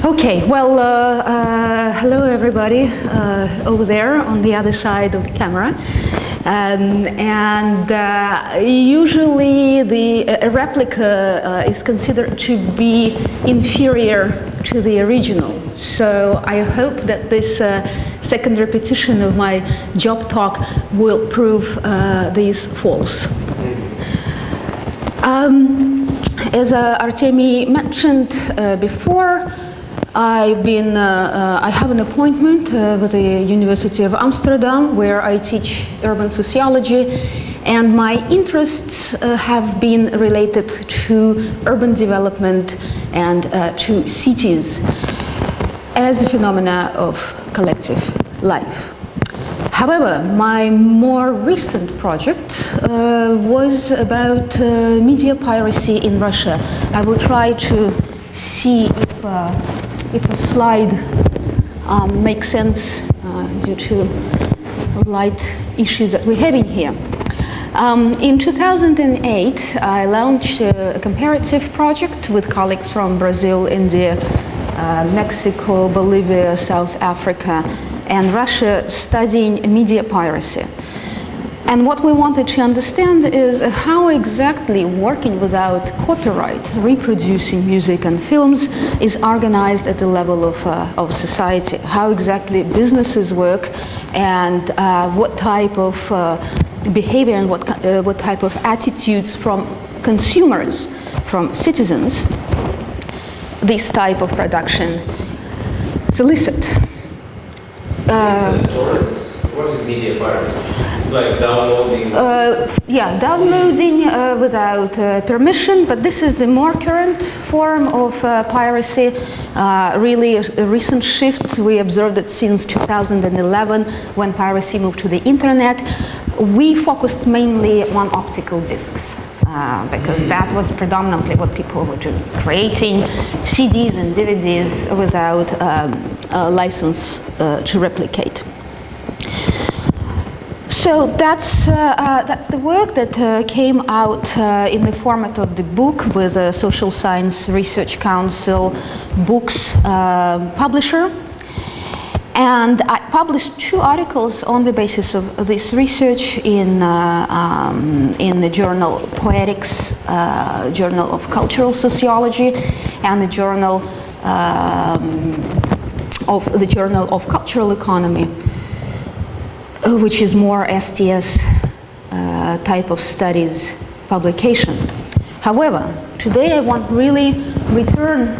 Okay, well, hello everybody over there on the other side of the camera. Usually a replica is considered to be inferior to the original. So I hope that this second repetition of my job talk will prove this false. As Artemi mentioned before, I have an appointment with the University of Amsterdam, where I teach urban sociology, and my interests have been related to urban development and to cities as a phenomena of collective life. However, my more recent project was about media piracy in Russia. I will try to see if a slide makes sense due to light issues that we're having here. In 2008, I launched a comparative project with colleagues from Brazil, India, Mexico, Bolivia, South Africa, and Russia, studying media piracy. And what we wanted to understand is how exactly working without copyright, reproducing music and films, is organized at the level of society, how exactly businesses work, and what type of behavior and what type of attitudes from consumers, from citizens, this type of production solicit. What is media piracy? It's like downloading? Downloading without permission, but this is the more current form of piracy. Really a recent shift. We observed it since 2011 when piracy moved to the internet. We focused mainly on optical discs because that was predominantly what people were doing, creating CDs and DVDs without a license to replicate. So that's the work that came out in the format of the book with a Social Science Research Council books publisher. And I published 2 articles on the basis of this research in the journal Poetics, Journal of Cultural Sociology, and the Journal of Cultural Economy, which is more STS type of studies publication. However, today I want really return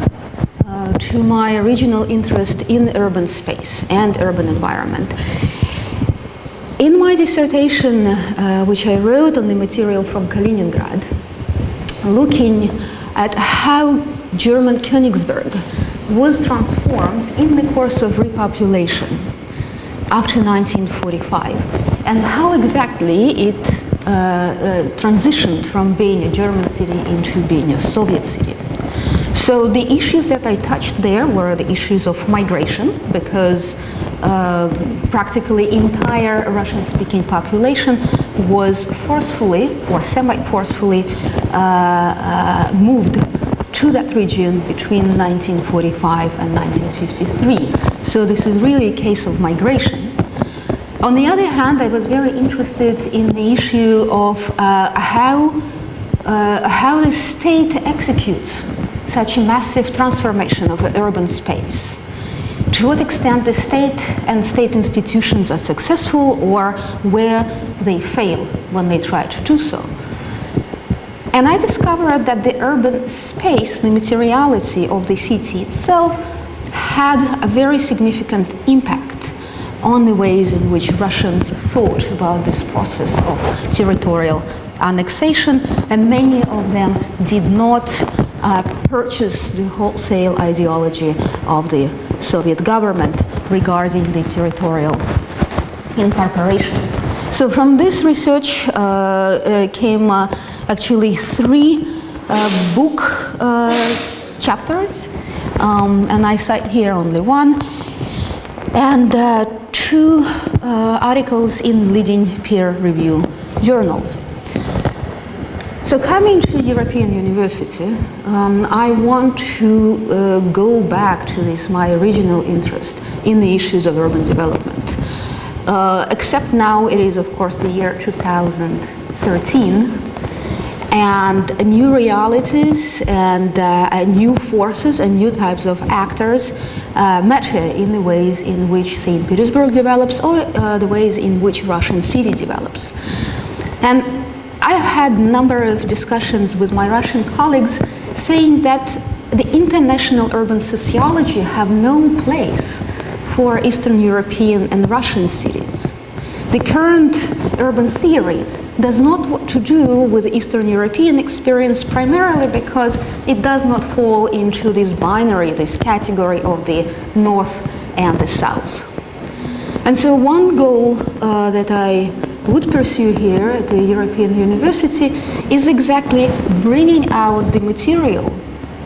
to my original interest in urban space and urban environment. In my dissertation, which I wrote on the material from Kaliningrad, looking at how German Königsberg was transformed in the course of repopulation after 1945, and how exactly it transitioned from being a German city into being a Soviet city. So the issues that I touched there were the issues of migration, because practically entire Russian-speaking population was forcefully or semi-forcefully moved to that region between 1945 and 1953. So this is really a case of migration. On the other hand, I was very interested in the issue of how the state executes such a massive transformation of the urban space. To what extent the state and state institutions are successful, or where they fail when they try to do so. And I discovered that the urban space, the materiality of the city itself, had a very significant impact on the ways in which Russians thought about this process of territorial annexation, and many of them did not purchase the wholesale ideology of the Soviet government regarding the territorial incorporation. So from this research came actually 3 book chapters, and I cite here only one, and 2 articles in leading peer review journals. So coming to European University, I want to go back to this, my original interest in the issues of urban development. Except now it is, of course, the year 2013, and new realities and new forces and new types of actors matter in the ways in which St. Petersburg develops or the ways in which Russian city develops. And I've had a number of discussions with my Russian colleagues saying that the international urban sociology have no place for Eastern European and Russian cities. The current urban theory does not want to do with the Eastern European experience primarily because it does not fall into this binary, this category of the North and the South. And so one goal that I would pursue here at the European University is exactly bringing out the material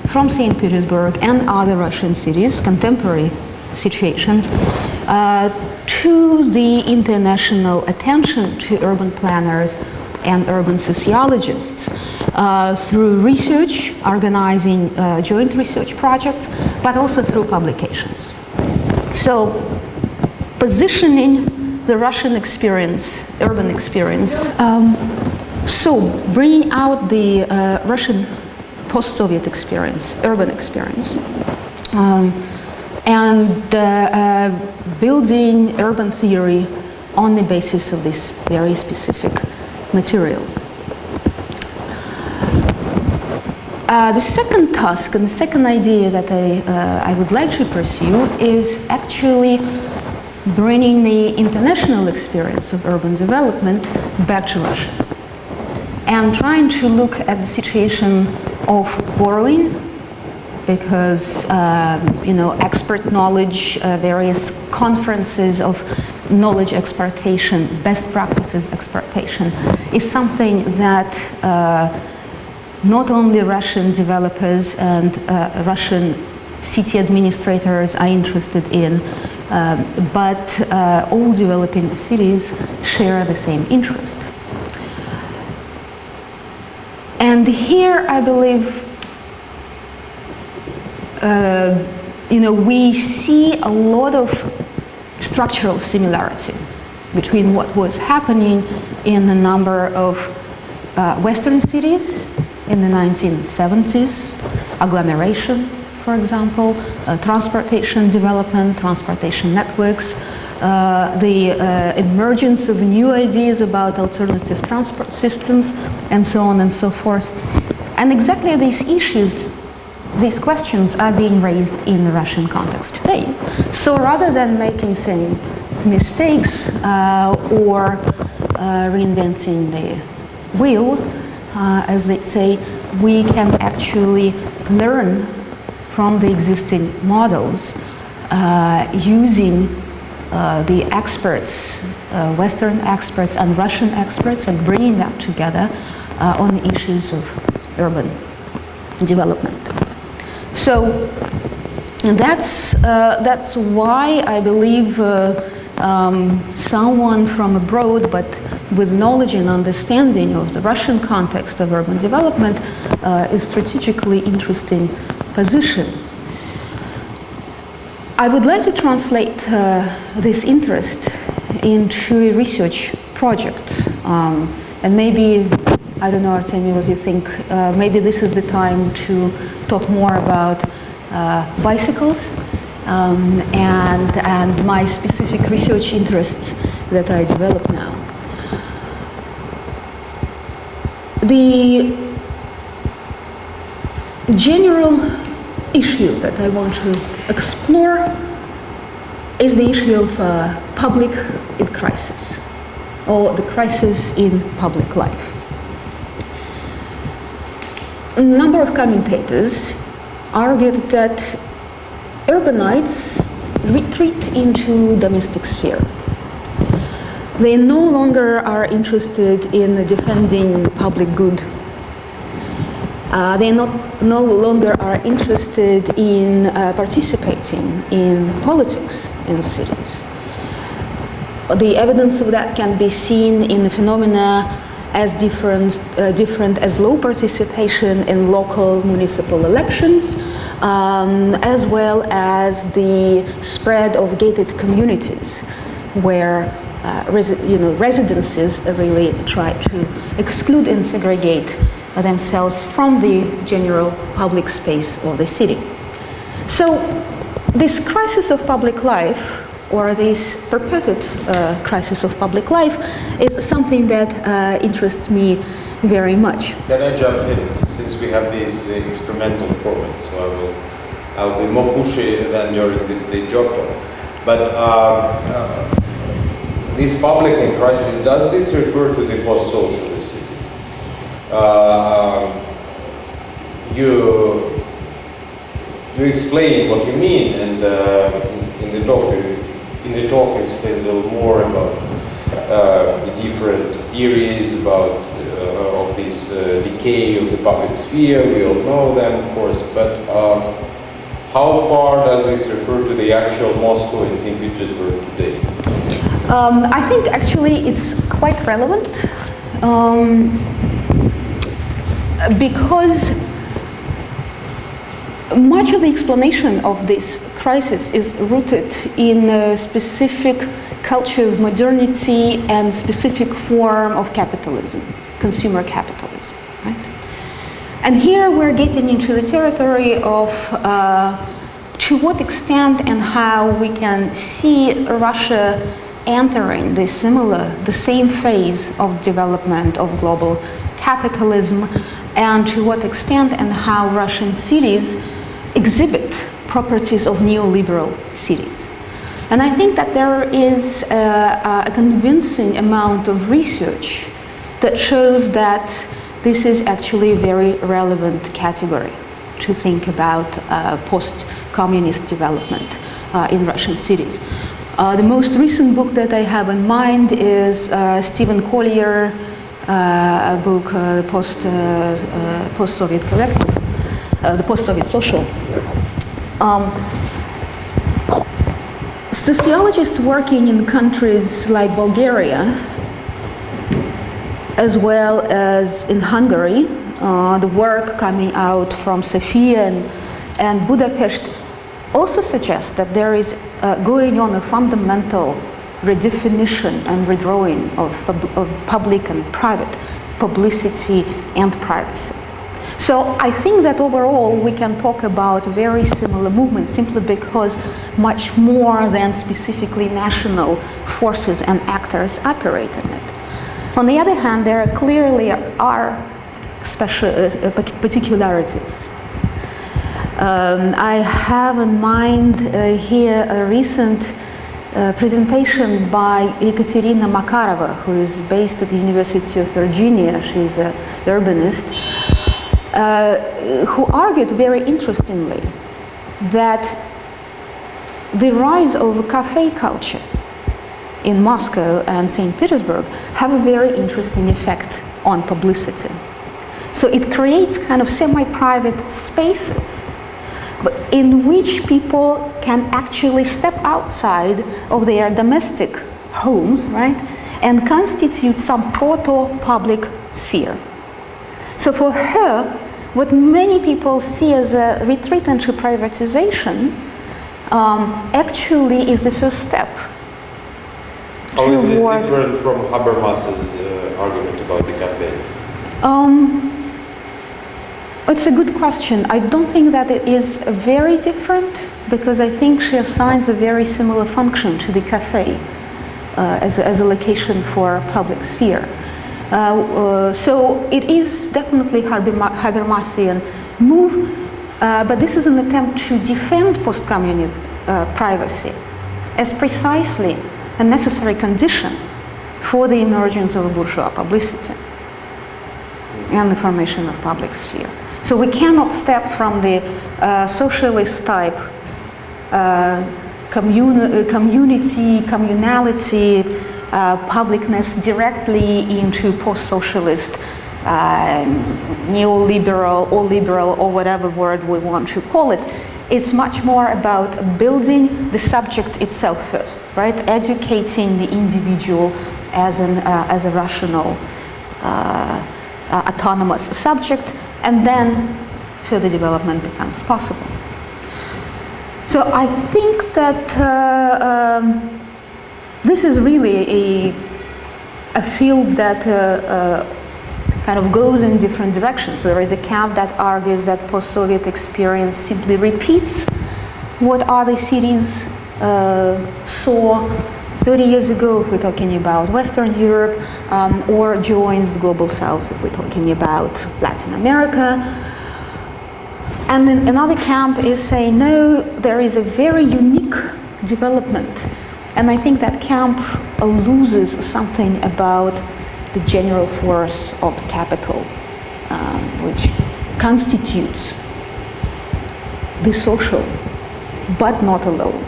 from St. Petersburg and other Russian cities, contemporary situations, to the international attention to urban planners and urban sociologists through research, organizing joint research projects, but also through publications. So, positioning the Russian experience, urban experience, so bringing out the Russian post-Soviet experience, urban experience, and building urban theory on the basis of this very specific material. The second task and the second idea that I would like to pursue is actually bringing the international experience of urban development back to Russia and trying to look at the situation of borrowing, because expert knowledge, various conferences of knowledge exportation, best practices exportation is something that not only Russian developers and Russian city administrators are interested in, but all developing cities share the same interest. And here I believe we see a lot of structural similarity between what was happening in a number of Western cities in the 1970s, agglomeration, for example, transportation development, transportation networks, the emergence of new ideas about alternative transport systems, and so on and so forth. And exactly these issues, these questions are being raised in the Russian context today. So rather than making some mistakes or reinventing the wheel, as they say, we can actually learn from the existing models using the experts, Western experts and Russian experts, and bringing them together on issues of urban development. So that's why I believe someone from abroad, but with knowledge and understanding of the Russian context of urban development, is strategically interesting position. I would like to translate this interest into a research project, and maybe, I don't know, Artemy, what you think, maybe this is the time to talk more about bicycles and my specific research interests that I develop now. The general issue that I want to explore is the issue of public in crisis, or the crisis in public life. A number of commentators argued that urbanites retreat into domestic sphere. They no longer are interested in defending public good. They no longer are interested in participating in politics in cities. The evidence of that can be seen in the phenomena as different as low participation in local municipal elections, as well as the spread of gated communities, where residences really try to exclude and segregate themselves from the general public space of the city. So this crisis of public life, or this perpetual crisis of public life, is something that interests me very much. Can I jump in, since we have these experimental formats? So I'll be more pushy than during the job talk. But this public in crisis, does this refer to the post-socialist city? You explain what you mean, and in the talk you explain a little more about the different theories about of this decay of the public sphere. We all know them, of course, but how far does this refer to the actual Moscow and St. Petersburg today? I think actually it's quite relevant because much of the explanation of this crisis is rooted in a specific culture of modernity and specific form of capitalism, consumer capitalism, right? And here we're getting into the territory of to what extent and how we can see Russia entering the same phase of development of global capitalism, and to what extent and how Russian cities exhibit properties of neoliberal cities. And I think that there is a convincing amount of research that shows that this is actually a very relevant category to think about post-communist development in Russian cities. The most recent book that I have in mind is Stephen Collier, a book, The Post-Soviet Collective, The Post-Soviet Social. Sociologists working in countries like Bulgaria, as well as in Hungary, the work coming out from Sofia and Budapest also suggests that there is going on a fundamental redefinition and redrawing of public and private publicity and privacy. So I think that overall we can talk about very similar movements simply because much more than specifically national forces and actors operate in it. On the other hand, there clearly are special particularities. I have in mind here a recent presentation by Ekaterina Makarova, who is based at the University of Virginia. She's an urbanist, who argued very interestingly that the rise of cafe culture in Moscow and St. Petersburg have a very interesting effect on publicity. So it creates kind of semi-private spaces in which people can actually step outside of their domestic homes, right, and constitute some proto-public sphere. So for her, what many people see as a retreat into privatization actually is the first step. How is this different from Habermas's argument about the cafes? It's a good question. I don't think that it is very different, because I think she assigns a very similar function to the cafe as a location for public sphere. So it is definitely Habermasian move, but this is an attempt to defend post-communist privacy as precisely a necessary condition for the emergence of bourgeois publicity and the formation of public sphere. So we cannot step from the socialist type community, communality, publicness directly into post-socialist, neoliberal or liberal or whatever word we want to call it. It's much more about building the subject itself first, right? Educating the individual as a rational autonomous subject, and then further development becomes possible. So I think that this is really a field that kind of goes in different directions. So there is a camp that argues that post-Soviet experience simply repeats what other cities saw 30 years ago, if we're talking about Western Europe, or joins the Global South, if we're talking about Latin America. And then another camp is saying, no, there is a very unique development. And I think that camp loses something about the general force of the capital, which constitutes the social, but not alone.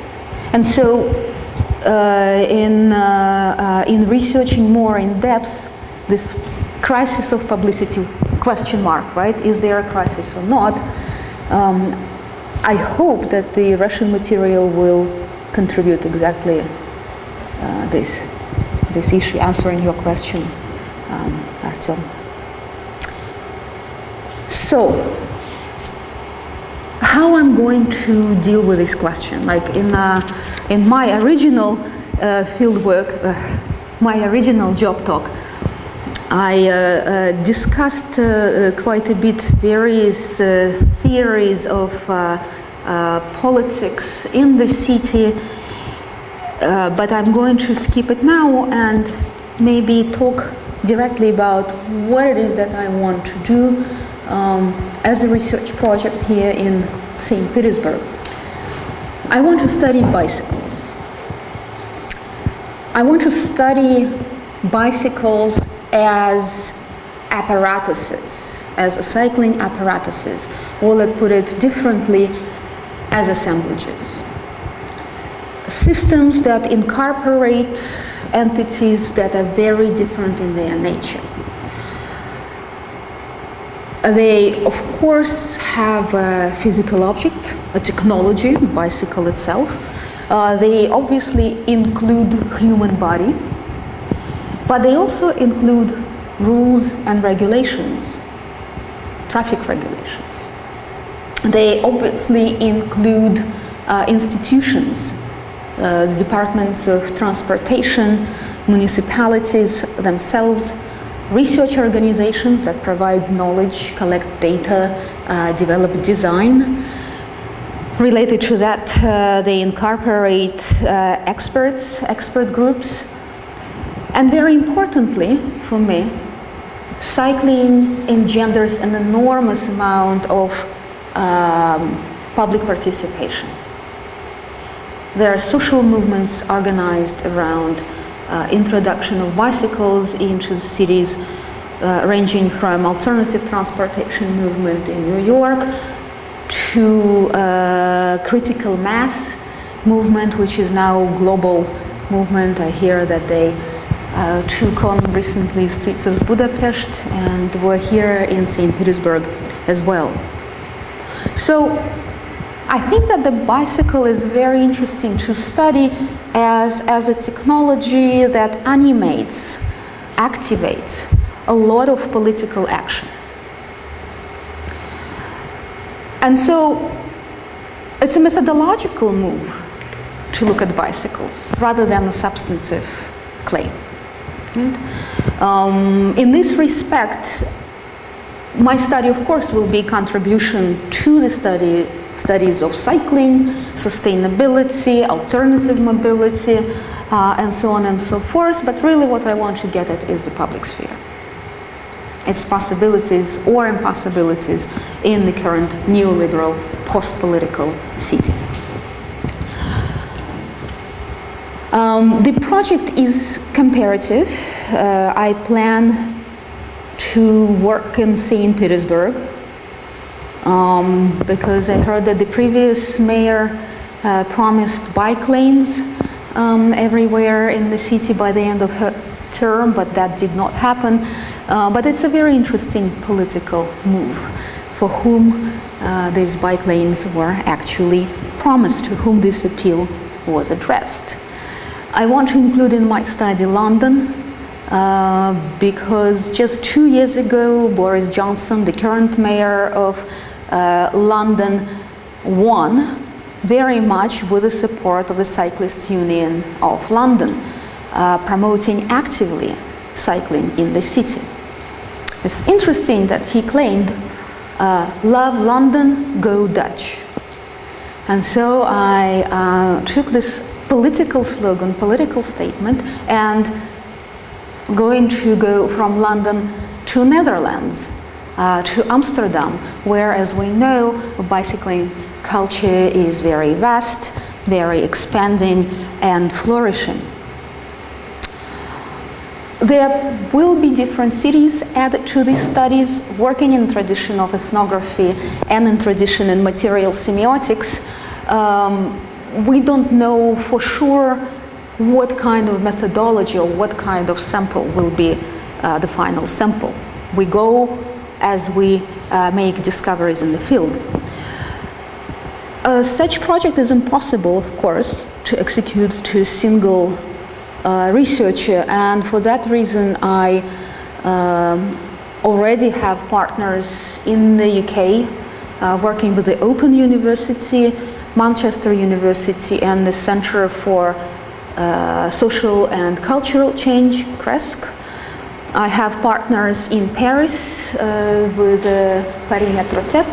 And so in researching more in depth this crisis of publicity question mark, right? Is there a crisis or not? I hope that the Russian material will contribute exactly this issue, answering your question, Artyom. So, how I'm going to deal with this question? Like in my original fieldwork, my original job talk, I discussed quite a bit various theories of politics in the city, but I'm going to skip it now and maybe talk directly about what it is that I want to do as a research project here in St. Petersburg. I want to study bicycles. I want to study bicycles as apparatuses, as cycling apparatuses, or let's put it differently, as assemblages. Systems that incorporate entities that are very different in their nature. They, of course, have a physical object, a technology, the bicycle itself. They obviously include human body, but they also include rules and regulations, traffic regulations. They obviously include institutions, the departments of transportation, municipalities themselves, research organizations that provide knowledge, collect data, develop design. Related to that, they incorporate expert groups. And very importantly for me, cycling engenders an enormous amount of public participation. There are social movements organized around introduction of bicycles into cities, ranging from alternative transportation movement in New York to critical mass movement, which is now a global movement. I hear that they took on recently streets of Budapest and were here in St. Petersburg as well. So I think that the bicycle is very interesting to study as a technology that animates, activates a lot of political action. And so it's a methodological move to look at bicycles rather than a substantive claim. Right? In this respect, my study, of course, will be a contribution to the studies of cycling, sustainability, alternative mobility, and so on and so forth. But really what I want to get at is the public sphere, its possibilities or impossibilities in the current neoliberal post-political city. The project is comparative. I plan to work in St. Petersburg because I heard that the previous mayor promised bike lanes everywhere in the city by the end of her term, but that did not happen. But it's a very interesting political move for whom these bike lanes were actually promised, to whom this appeal was addressed. I want to include in my study London, because just 2 years ago, Boris Johnson, the current mayor of London, won very much with the support of the Cyclists Union of London, promoting actively cycling in the city. It's interesting that he claimed, "Love London, go Dutch." And so I took this political slogan, political statement, and going to go from London to Netherlands, to Amsterdam, where, as we know, bicycling culture is very vast, very expanding and flourishing. There will be different cities added to these studies, working in tradition of ethnography and in tradition in material semiotics. We don't know for sure what kind of methodology or what kind of sample will be the final sample. We go as we make discoveries in the field. Such project is impossible, of course, to execute to a single researcher, and for that reason I already have partners in the UK working with the Open University, Manchester University, and the Centre for Social and Cultural Change, CRESC. I have partners in Paris with Paris Métrotech.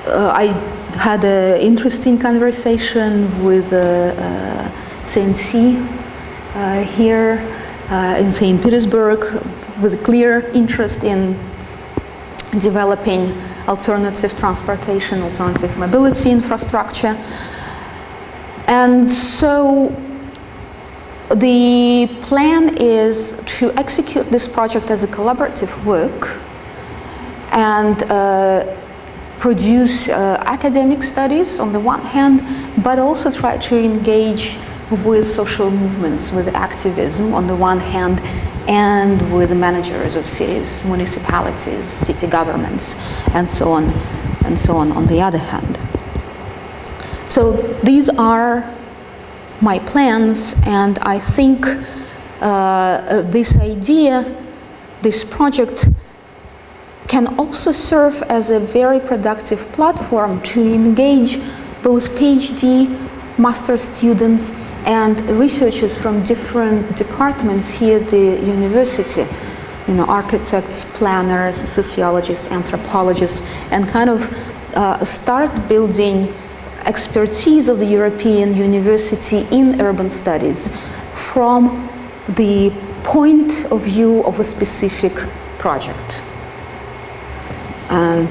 I had an interesting conversation with CNC here in St. Petersburg, with a clear interest in developing alternative transportation, alternative mobility infrastructure. And so the plan is to execute this project as a collaborative work and produce academic studies on the one hand, but also try to engage with social movements, with activism on the one hand, and with the managers of cities, municipalities, city governments, and so on the other hand. So these are my plans, and I think this idea, this project, can also serve as a very productive platform to engage both PhD, master students, and researchers from different departments here at the university, architects, planners, sociologists, anthropologists, and kind of start building expertise of the European University in urban studies from the point of view of a specific project. And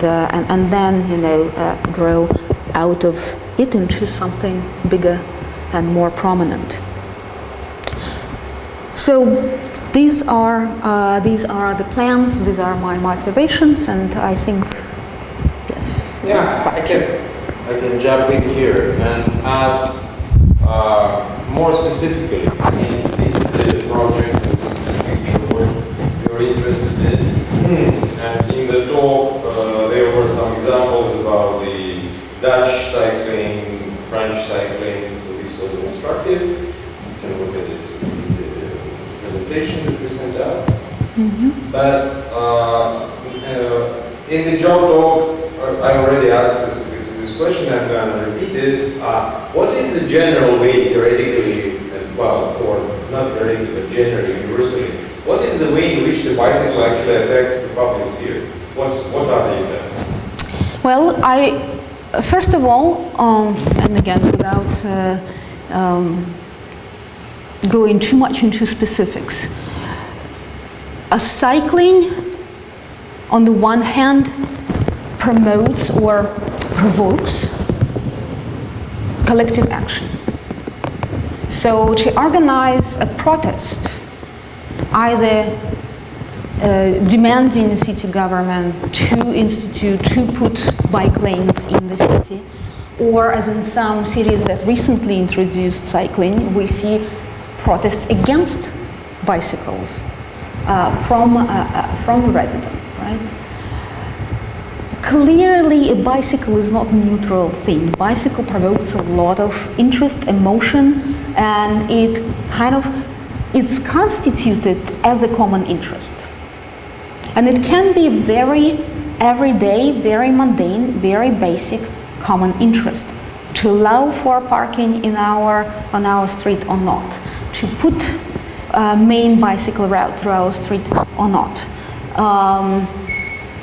then, grow out of it into something bigger and more prominent. So these are the plans. These are my motivations, and I think, yes. Yeah, I can jump in here and ask more specifically. This is the project, this is the future work you're interested in, and in the talk there were some examples about the Dutch cycling, French cycling. Instructive. You can look at it in the presentation that we sent out. Mm-hmm. But in the job talk, I already asked this question. I'm going to repeat it. What is the general way, theoretically, or not theoretically, but generally, universally? What is the way in which the bicycle actually affects the public sphere? What are the effects? Well, first of all, and again, without going too much into specifics. Cycling, on the one hand, promotes or provokes collective action. So to organize a protest, either demanding the city government to put bike lanes in the city, or as in some cities that recently introduced cycling, we see protests against bicycles from residents, right? Clearly, a bicycle is not a neutral thing. Bicycle provokes a lot of interest, emotion, and it kind of it's constituted as a common interest. And it can be very everyday, very mundane, very basic common interest. To allow for parking on our street or not. To put main bicycle route through our street or not.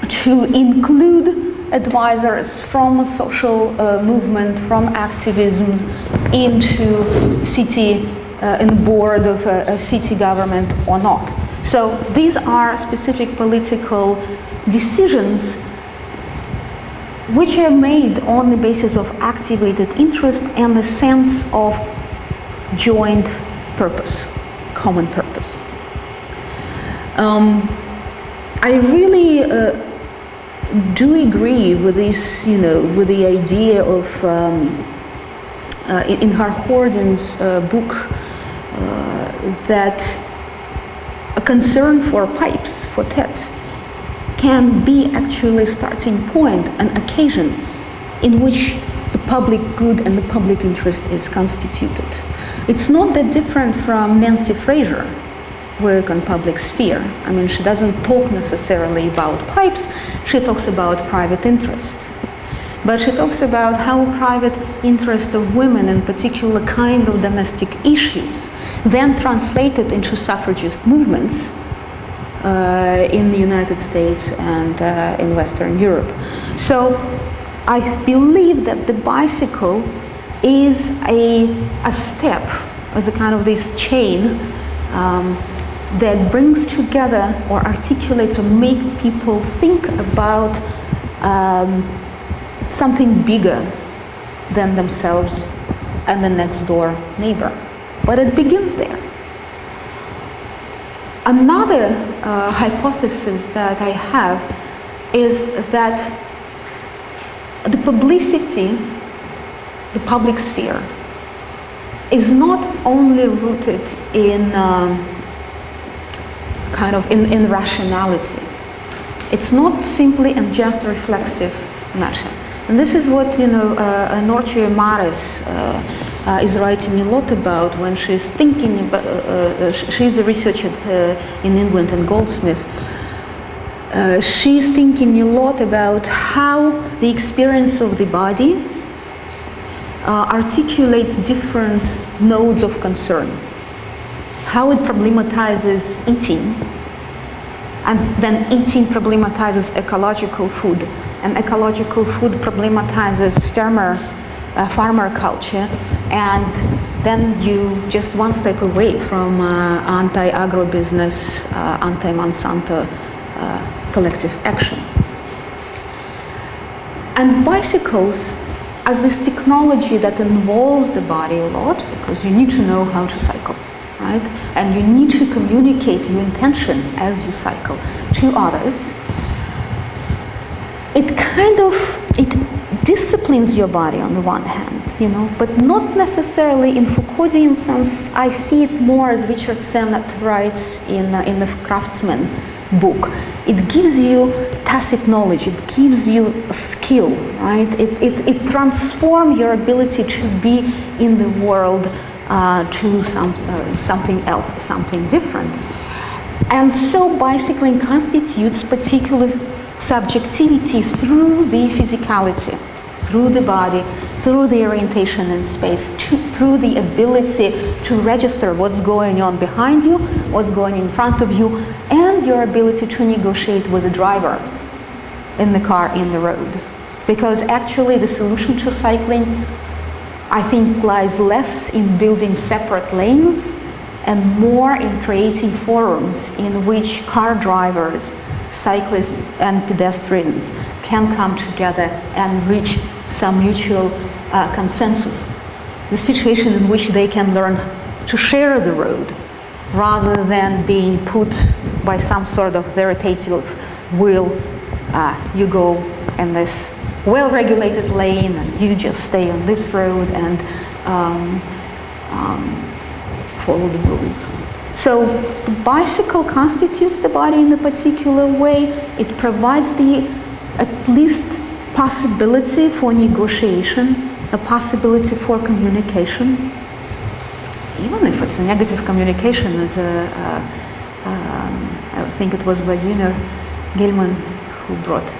To include advisors from social movement, from activism into city, in the board of a city government or not. So these are specific political decisions which are made on the basis of activated interest and a sense of joint purpose, common purpose. I really do agree with this, with the idea of, in Harhorden's book, that a concern for pipes, for TEDs, can be actually a starting point, an occasion in which the public good and the public interest is constituted. It's not that different from Nancy Fraser work on public sphere. I mean, she doesn't talk necessarily about pipes, she talks about private interest. But she talks about how private interest of women, in particular kind of domestic issues, then translated into suffragist movements in the United States and in Western Europe. So I believe that the bicycle is a step, as a kind of this chain that brings together or articulates or make people think about something bigger than themselves and the next door neighbor. But it begins there. Another hypothesis that I have is that the publicity, the public sphere, is not only rooted in in rationality. It's not simply and just reflexive matter. And this is what Norcia Maris is writing a lot about when she's thinking about, she's a researcher in England and Goldsmith. She's thinking a lot about how the experience of the body articulates different nodes of concern. How it problematizes eating, and then eating problematizes ecological food, and ecological food problematizes farmer culture, and then you just one step away from anti-agrobusiness, anti-Monsanto collective action. And bicycles, as this technology that involves the body a lot, because you need to know how to cycle, right? And you need to communicate your intention as you cycle to others. It disciplines your body on the one hand, but not necessarily in Foucauldian sense. I see it more as Richard Sennett writes in the Craftsman book. It gives you tacit knowledge, it gives you skill, right? It transforms your ability to be in the world to something else, something different. And so bicycling constitutes particular subjectivity through the physicality, through the body, through the orientation in space, through the ability to register what's going on behind you, what's going in front of you, and your ability to negotiate with the driver in the car, in the road. Because actually the solution to cycling, I think, lies less in building separate lanes and more in creating forums in which car drivers, cyclists and pedestrians can come together and reach some mutual consensus. The situation in which they can learn to share the road rather than being put by some sort of authoritative will. You go in this well-regulated lane and you just stay on this road and follow the rules. So the bicycle constitutes the body in a particular way. It provides the at least possibility for negotiation, a possibility for communication. even if it's a negative communication, as I think it was Vladimir Gelman who brought.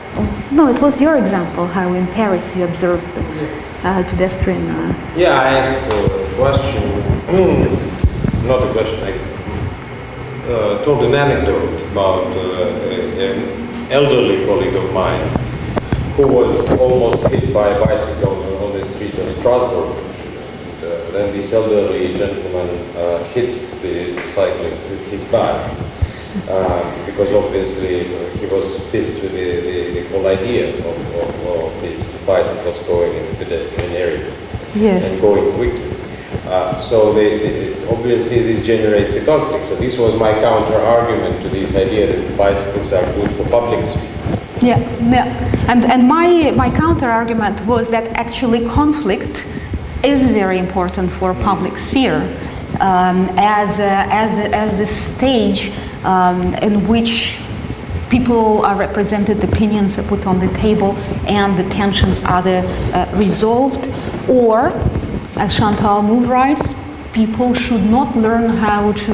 No, it was your example how in Paris you observed pedestrian. Yeah, I asked a question. Not a question. I told an anecdote about an elderly colleague of mine who was almost hit by a bicycle on the street of Strasbourg. Then this elderly gentleman hit the cyclist with his bag because obviously he was pissed with the whole idea of these bicycles going in the pedestrian area and going quickly. So obviously this generates a conflict. So this was my counter argument to this idea that bicycles are good for public sphere. Yeah. And my counter argument was that actually conflict is very important for public sphere as a stage in which people are represented, opinions are put on the table, and the tensions are resolved. Or, as Chantal Mouffe writes, people should not learn how to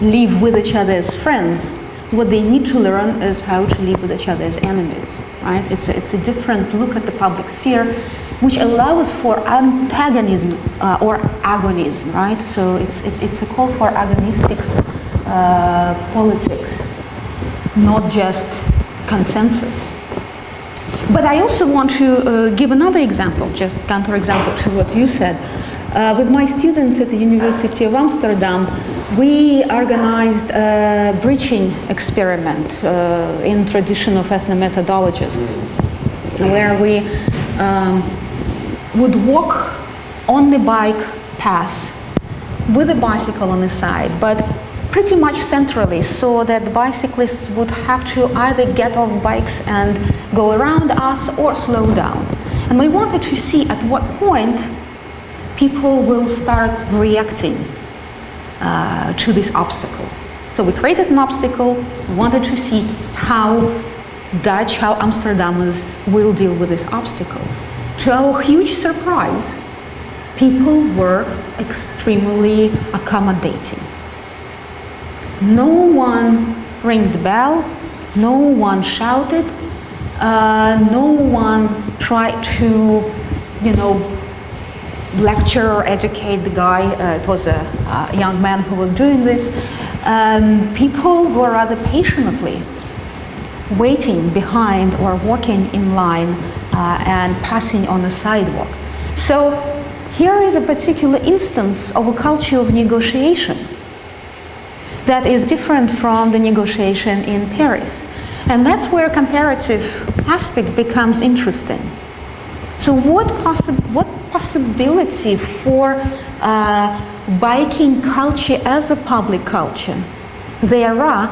live with each other as friends. What they need to learn is how to live with each other as enemies, right? It's a different look at the public sphere, which allows for antagonism or agonism, right? So it's a call for agonistic politics, not just consensus. But I also want to give another example, just counter-example to what you said. With my students at the University of Amsterdam, we organized a breaching experiment in tradition of ethnomethodologists, where we would walk on the bike path with a bicycle on the side, but pretty much centrally, so that bicyclists would have to either get off bikes and go around us or slow down. And we wanted to see at what point people will start reacting to this obstacle. So we created an obstacle, we wanted to see how Amsterdammers will deal with this obstacle. To our huge surprise, people were extremely accommodating. No one rang the bell, no one shouted, no one tried to, lecture or educate the guy. It was a young man who was doing this. People were rather patiently waiting behind or walking in line and passing on the sidewalk. So here is a particular instance of a culture of negotiation that is different from the negotiation in Paris. And that's where comparative aspect becomes interesting. So what possibility for biking culture as a public culture there are,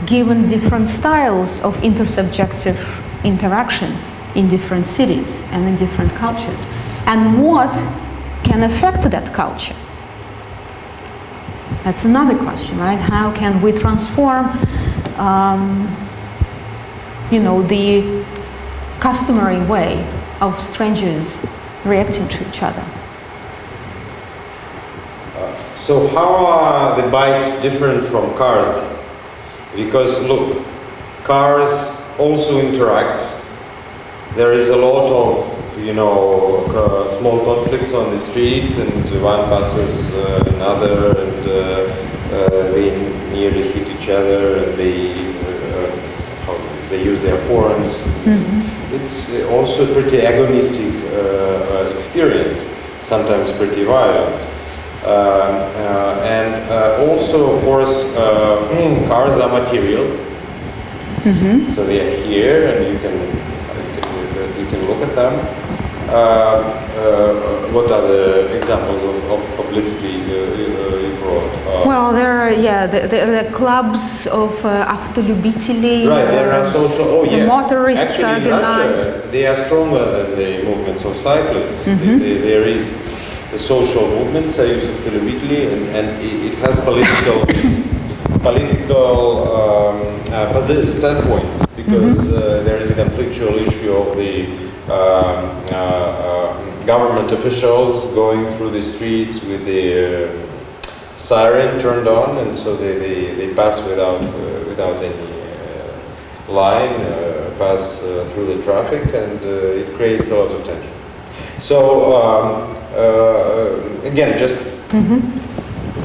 given different styles of intersubjective interaction in different cities and in different cultures? And what can affect that culture? That's another question, right? How can we transform, the customary way of strangers reacting to each other? So how are the bikes different from cars then? Because look, cars also interact. There is a lot of, small conflicts on the street, and one passes another, and they nearly hit each other, and they use their horns. Mm-hmm. It's also a pretty agonistic experience, sometimes pretty violent. And also, of course, cars are material. Mm-hmm. So they are here, and you can look at them. What are the examples of publicity you brought? Well, there are the clubs of автолюбителей. Right, there are social. Motorists actually, organized. In Russia, they are stronger than the movements of cyclists. Mm-hmm. There is a social movement, Союз автолюбителей, and it has political standpoints, because mm-hmm. There is a conflictual issue of the government officials going through the streets with the siren turned on, and so they pass without any line, pass through the traffic, and it creates a lot of tension. So again, just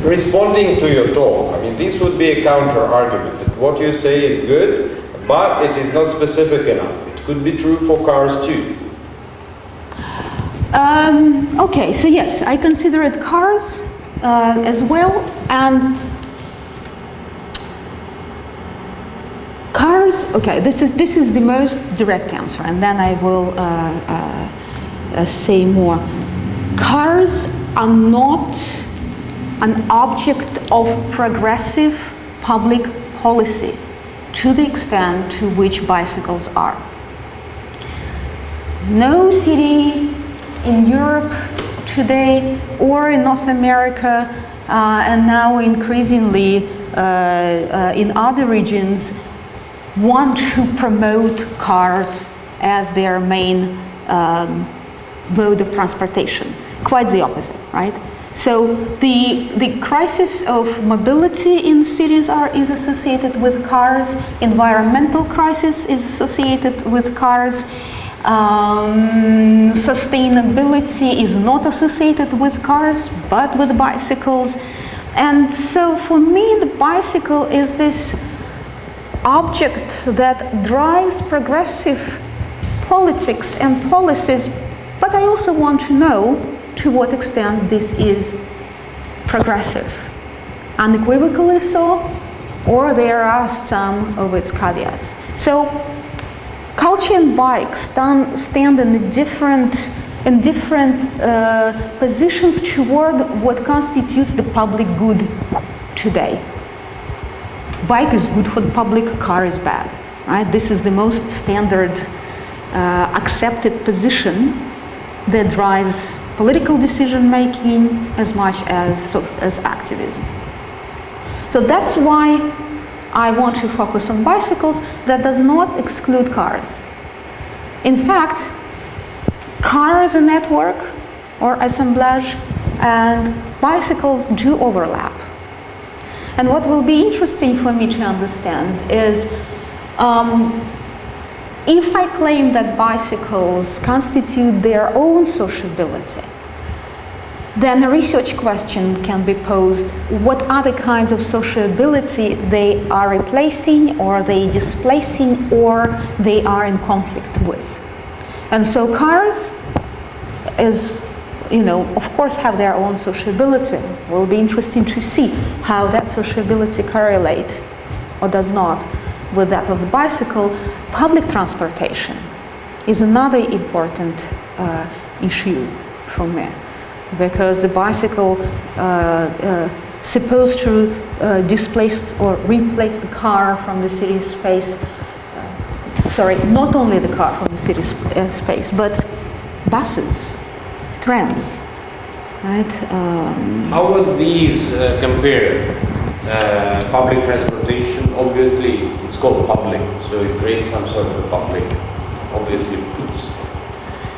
responding to your talk, I mean, this would be a counter argument that what you say is good, but it is not specific enough. It could be true for cars too. Okay, so yes, I consider it cars as well, and cars. Okay, this is the most direct answer, and then I will say more. Cars are not an object of progressive public policy to the extent to which bicycles are. No city in Europe today or in North America and now increasingly in other regions want to promote cars as their main mode of transportation. Quite the opposite, right? So the crisis of mobility in cities is associated with cars. Environmental crisis is associated with cars. Sustainability is not associated with cars, but with bicycles. And so for me, the bicycle is this object that drives progressive politics and policies, but I also want to know to what extent this is progressive, unequivocally so, or there are some of its caveats. So culture and bikes stand in different positions toward what constitutes the public good today. Bike is good for the public, car is bad, right? This is the most standard accepted position that drives political decision making as much as activism. So that's why I want to focus on bicycles. That does not exclude cars. In fact, car as a network or assemblage and bicycles do overlap. And what will be interesting for me to understand is if I claim that bicycles constitute their own sociability, then a research question can be posed: what other kinds of sociability they are replacing, or they displacing, or they are in conflict with? And so cars of course have their own sociability. It will be interesting to see how that sociability correlates or does not with that of the bicycle. Public transportation is another important issue for me, because the bicycle supposed to displace or replace the car from the city space. Not only the car from the city space, but buses, trams, right? How would these compare? Public transportation, obviously, it's called public, so it creates some sort of a public, obviously puts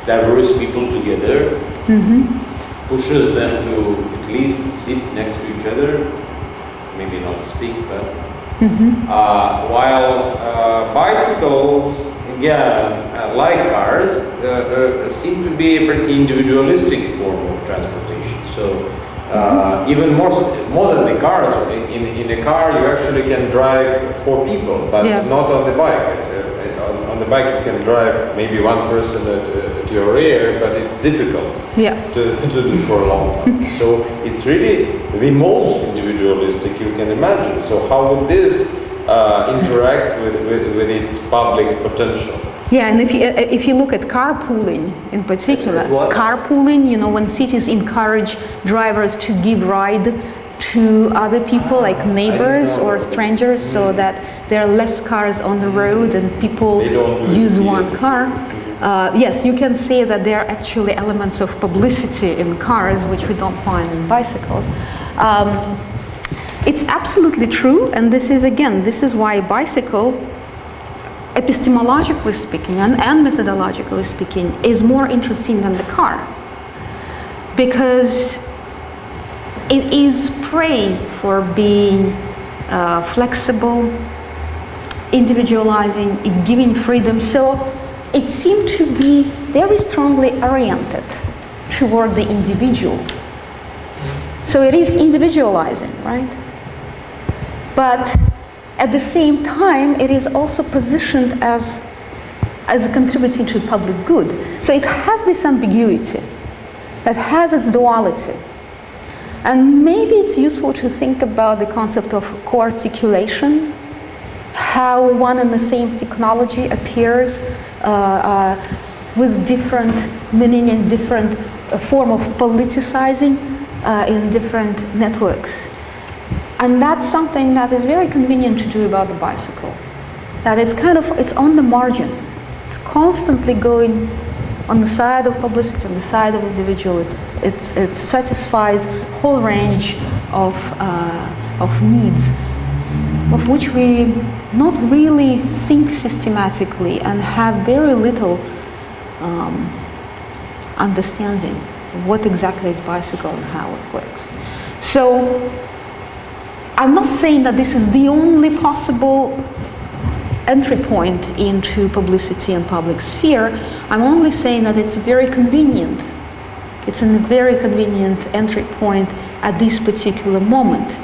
diverse people together, pushes them to at least sit next to each other, maybe not speak, but while bicycles, again, like cars, seem to be a pretty individualistic form of transportation. So even more than the cars, in a car you actually can drive 4 people, but not on the bike. On the bike you can drive maybe one person at your rear, but it's difficult to do for a long time. So it's really the most individualistic you can imagine. So how would this interact with its public potential? Yeah, and if you look at carpooling in particular, carpooling, when cities encourage drivers to give ride to other people, like neighbors or strangers, so that there are less cars on the road and people use one car. Yes, you can say that there are actually elements of publicity in cars which we don't find in bicycles. It's absolutely true, and this is why bicycle, epistemologically speaking and methodologically speaking, is more interesting than the car. Because it is praised for being flexible, individualizing, giving freedom. So it seemed to be very strongly oriented toward the individual. So it is individualizing, right? But at the same time, it is also positioned as contributing to public good. So it has this ambiguity, that has its duality. And maybe it's useful to think about the concept of co-articulation, how one and the same technology appears with different meaning and different form of politicizing in different networks. And that's something that is very convenient to do about the bicycle. That it's on the margin. It's constantly going on the side of publicity, on the side of individual. It satisfies a whole range of needs, of which we not really think systematically and have very little understanding of what exactly is bicycle and how it works. So I'm not saying that this is the only possible entry point into publicity and public sphere. I'm only saying that it's very convenient. It's a very convenient entry point at this particular moment,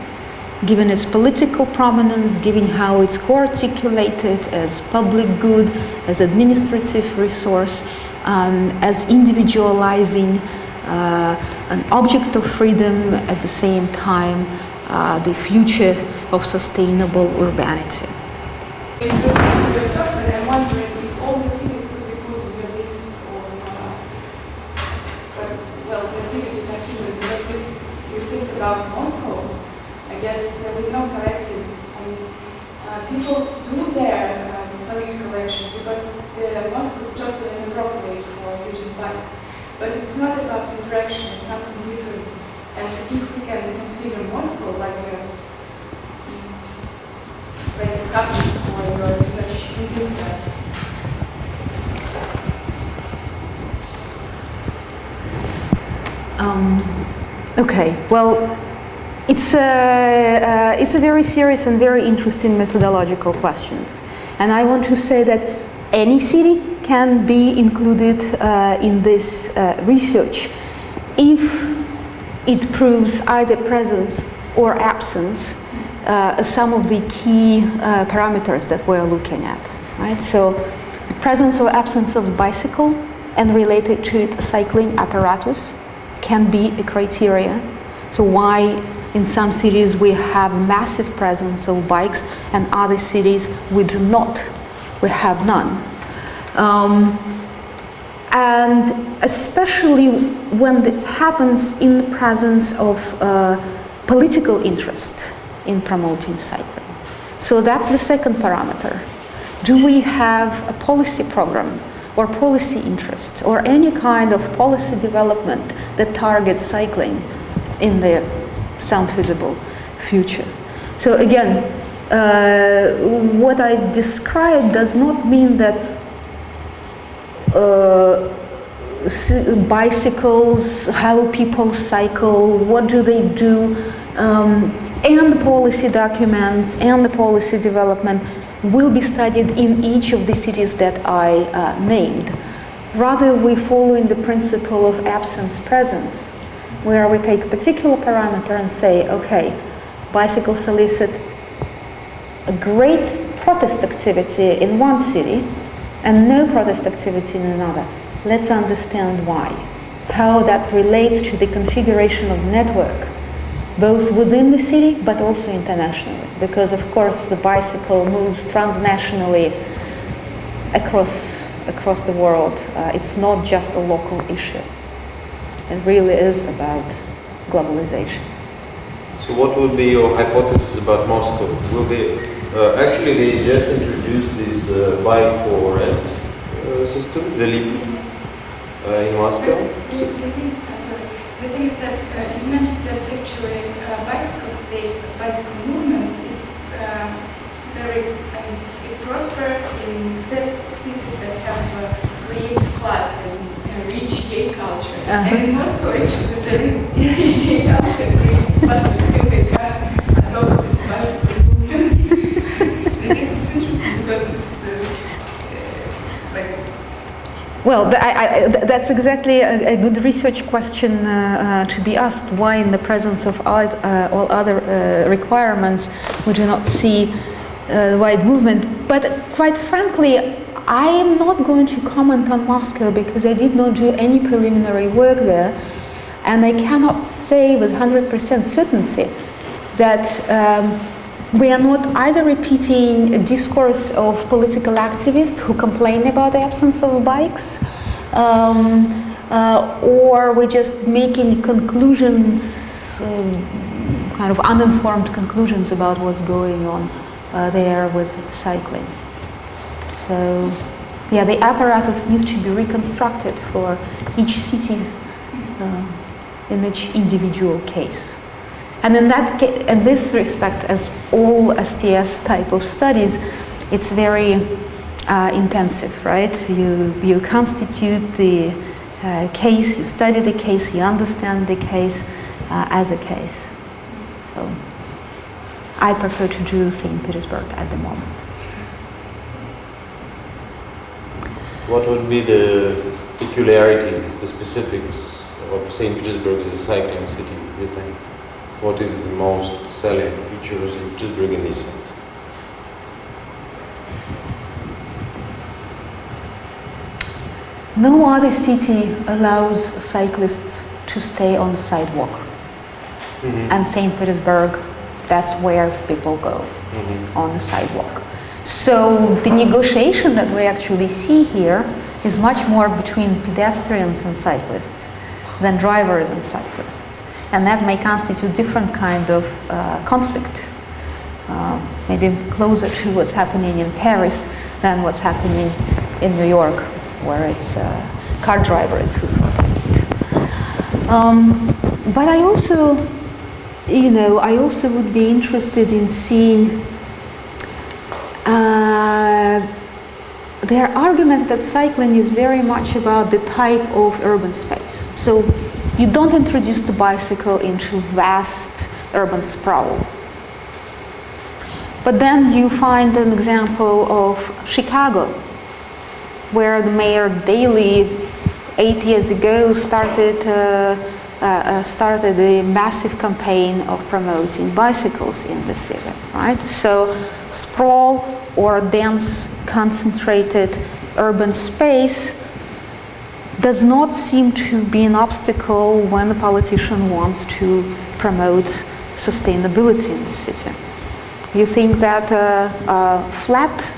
given its political prominence, given how it's co-articulated as public good, as administrative resource, as individualizing an object of freedom, at the same time the future of sustainable urbanity. I'm wondering if all the cities could be put on the list of, the cities you consider, because if you think about Moscow, I guess there was no collectives, and people do their political action because Moscow is totally inappropriate for using bike. But it's not about interaction, it's something different. And if we can consider Moscow like a subject for your research in this sense. Okay, well, it's a very serious and very interesting methodological question. And I want to say that any city can be included in this research if it proves either presence or absence some of the key parameters that we're looking at, right? So presence or absence of bicycle and related to it cycling apparatus can be a criteria. So why in some cities we have massive presence of bikes and other cities we do not, we have none. And especially when this happens in the presence of political interest in promoting cycling. So that's the second parameter. Do we have a policy program or policy interest or any kind of policy development that targets cycling in the some feasible future? So again, what I described does not mean that bicycles, how people cycle, what do they do, and the policy documents and the policy development will be studied in each of the cities that I named. Rather, we follow in the principle of absence-presence, where we take a particular parameter and say, okay, bicycles solicit a great protest activity in one city and no protest activity in another. Let's understand why, how that relates to the configuration of network, both within the city but also internationally, because of course the bicycle moves transnationally across the world. It's not just a local issue. It really is about globalization. So what would be your hypothesis about Moscow? Will they, actually they just introduced this bike for rent system, Следите, in Moscow. The thing is that you mentioned that actually bicycle movement is it prospered in that cities that have a creative class and rich gay culture. And in Moscow actually there is rich gay culture, Well, that's exactly a good research question to be asked. Why, in the presence of all other requirements, we do not see wide movement? But quite frankly, I am not going to comment on Moscow because I did not do any preliminary work there, and I cannot say with 100% certainty that we are not either repeating a discourse of political activists who complain about the absence of bikes, or we're just making conclusions, kind of uninformed conclusions about what's going on there with cycling. So, yeah, the apparatus needs to be reconstructed for each city in each individual case. And in this respect, as all STS type of studies, it's very intensive, right? You constitute the case, you study the case, you understand the case as a case. So I prefer to do St. Petersburg at the moment. What would be the peculiarity, the specifics of St. Petersburg as a cycling city, do you think? What is the most selling feature of St. Petersburg in this sense? No other city allows cyclists to stay on the sidewalk. Mm-hmm. And St. Petersburg, that's where people go, mm-hmm. on the sidewalk. So the negotiation that we actually see here is much more between pedestrians and cyclists than drivers and cyclists. And that may constitute different kind of conflict, maybe closer to what's happening in Paris than what's happening in New York, where it's car drivers who protest. But I also, I also would be interested in seeing there are arguments that cycling is very much about the type of urban space. So you don't introduce the bicycle into vast urban sprawl. But then you find an example of Chicago, where the mayor Daley 8 years ago started a massive campaign of promoting bicycles in the city, right? So sprawl or dense, concentrated urban space does not seem to be an obstacle when a politician wants to promote sustainability in the city. You think that a flat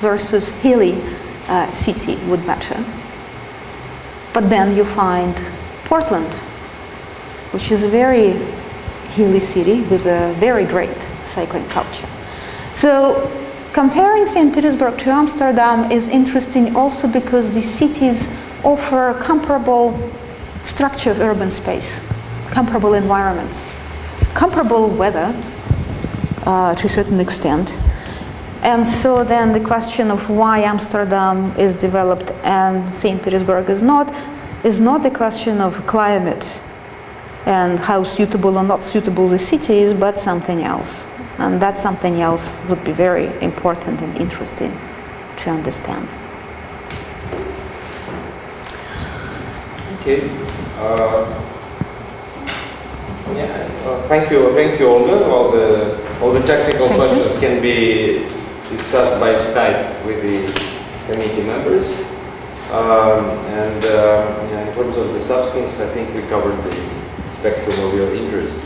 versus hilly city would matter. But then you find Portland, which is a very hilly city with a very great cycling culture. So comparing St. Petersburg to Amsterdam is interesting also because the cities offer comparable structure of urban space, comparable environments, comparable weather to a certain extent. And so then the question of why Amsterdam is developed and St. Petersburg is not the question of climate and how suitable or not suitable the city is, but something else. And that something else would be very important and interesting to understand. Okay. Thank you, Olga. All the technical questions can be discussed by Skype with the committee members. In terms of the substance, I think we covered the spectrum of your interest.